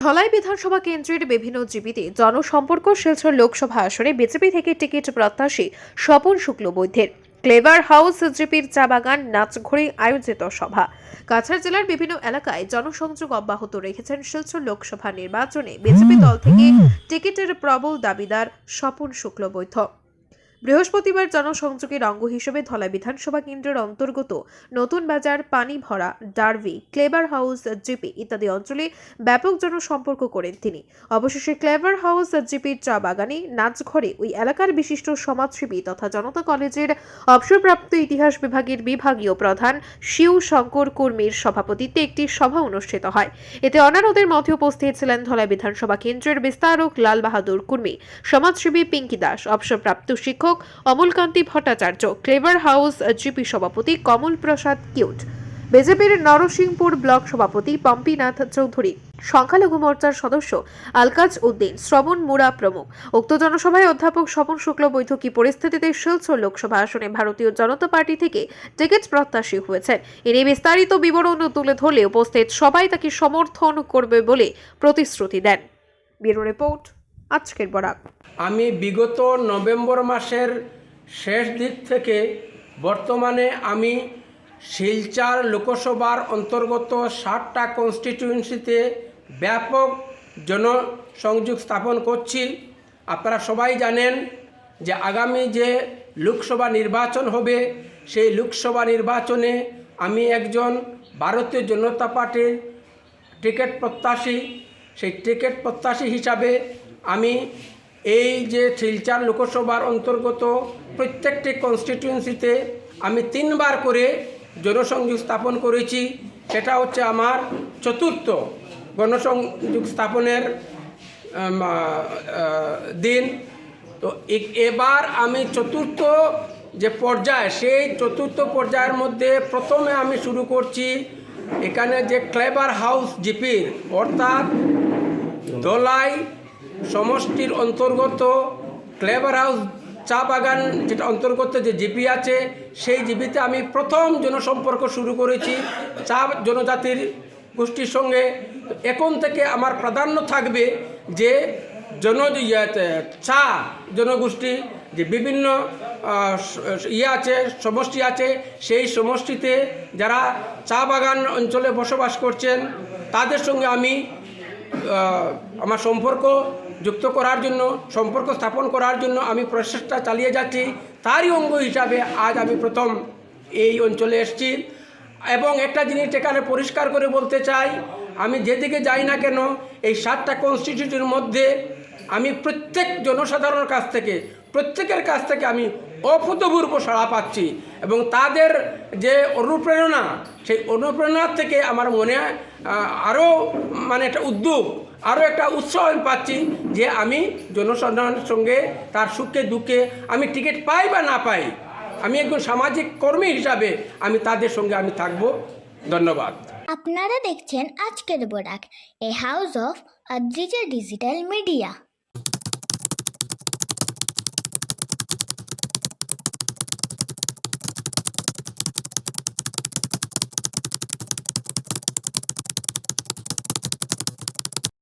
ধলাই বিধানসভা কেন্দ্রের বিভিন্ন জিপিতে জনসম্পর্ক শিলচর লোকসভা আসনে বিজেপি থেকে টিকিট প্রত্যাশী স্বপন শুক্লবৈদ্যের ক্লেভার হাউস জিপির চা বাগান নাচঘরে আয়োজিত সভা। কাছাড় জেলার বিভিন্ন এলাকায় জনসংযোগ অব্যাহত রেখেছেন শিলচর লোকসভা নির্বাচনে বিজেপি দল থেকে টিকিটের প্রবল দাবিদার স্বপন শুক্লবৈদ্য। বৃহস্পতিবার জনসংযোগের অঙ্গ হিসেবে ধলাই বিধানসভা কেন্দ্রের অন্তর্গত নতুন বাজার, পানি ভরা, ডারভি, ক্লেভার হাউস জিপি ইত্যাদি অঞ্চলে ব্যাপক জনসম্পর্ক করেন তিনি। অবশেষে ক্লেভার হাউস জিপির চা বাগানে নাচঘরে ওই এলাকার বিশিষ্ট সমাজসেবী তথা জনতা কলেজের অবসরপ্রাপ্ত ইতিহাস বিভাগের বিভাগীয় প্রধান শিউ শঙ্কর কর্মীর সভাপতিত্বে একটি সভা অনুষ্ঠিত হয়। এতে অন্যান্যদের মধ্যে উপস্থিত ছিলেন ধলাই বিধানসভা কেন্দ্রের বিস্তারক লাল বাহাদুর কর্মী, সমাজসেবী পিঙ্কি দাস, অবসরপ্রাপ্ত শিক্ষক Amalkanti Bhattacharya, clever house GP সভাপতি কমল প্রসাদ কিউট, বিজেপির নরসিংপুর ব্লক সভাপতি পম্পিনাথ চৌধুরী, সংখ্যালঘু মোর্চার সদস্য আলকাজ উদ্দিন, শ্রবণ মুড়া প্রমুখ। উক্ত জনসভায় অধ্যাপক স্বপন শুক্লবৈদ্য কি পরিস্থিতিতে শিলচর লোকসভা আসনে ভারতীয় জনতা পার্টি থেকে টিকিট প্রত্যাশী হয়েছেন এ নিয়ে বিস্তারিত বিবরণ তুলে ধরলে উপস্থিত সবাই তাকে সমর্থন করবে বলে প্রতিশ্রুতি দেন। ব্যুরো রিপোর্ট, আজকের বরাক। আমি বিগত নভেম্বর মাসের শেষ দিক থেকে বর্তমানে আমি শিলচর লোকসভার অন্তর্গত 7টা কনস্টিটিউয়েন্সিতে ব্যাপক জনসংযোগ স্থাপন করছি। আপনারা সবাই জানেন যে আগামী যে লোকসভা নির্বাচন হবে সেই লোকসভা নির্বাচনে আমি একজন ভারতীয় জনতা পার্টির টিকিট প্রত্যাশী। সেই টিকিট প্রত্যাশী হিসাবে আমি এই যে শিলচর লোকসভার অন্তর্গত প্রত্যেকটি কনস্টিটিউয়েন্সিতে আমি 3বার করে জনসংযোগ স্থাপন করেছি। সেটা হচ্ছে আমার চতুর্থ গণসংযোগ স্থাপনের দিন। তো এবার আমি চতুর্থ যে পর্যায়, সেই চতুর্থ পর্যায়ের মধ্যে প্রথমে আমি শুরু করছি এখানে যে ক্লেভার হাউস জিপির অর্থাৎ ধলাই সমষ্টির অন্তর্গত ক্লেভার হাউস চা বাগান যেটা অন্তর্গত যে জিপি আছে সেই জিপিতে আমি প্রথম জনসম্পর্ক শুরু করেছি চা জনজাতির গোষ্ঠীর সঙ্গে। এখন থেকে আমার প্রাধান্য থাকবে যে চা জনগোষ্ঠী যে বিভিন্ন আছে সমষ্টি আছে, সেই সমষ্টিতে যারা চা বাগান অঞ্চলে বসবাস করছেন তাদের সঙ্গে আমি আমার সম্পর্ক যুক্ত করার জন্য, সম্পর্ক স্থাপন করার জন্য আমি প্রচেষ্টা চালিয়ে যাচ্ছি। তারই অঙ্গ হিসাবে আজ আমি প্রথম এই অঞ্চলে এসেছি। এবং একটা জিনিস এখানে পরিষ্কার করে বলতে চাই, আমি যেদিকে যাই না কেন এই 7টা কনস্টিটিউয়েন্সির মধ্যে আমি প্রত্যেক জনসাধারণের কাছ থেকে, প্রত্যেকের কাছ থেকে আমি অভূতপূর্ব সাড়া পাচ্ছি এবং তাদের যে অনুপ্রেরণা, সেই অনুপ্রেরণার থেকে আমার মনে আরও একটা উদ্যোগ, আরও একটা উৎসাহ আমি পাচ্ছি যে আমি জনসাধারণের সঙ্গে তার সুখে দুঃখে আমি টিকিট পাই বা না পাই, আমি একজন সামাজিক কর্মী হিসাবে আমি তাদের সঙ্গে আমি থাকব। ধন্যবাদ। আপনারা দেখছেন আজকের Barak, a house of digital media.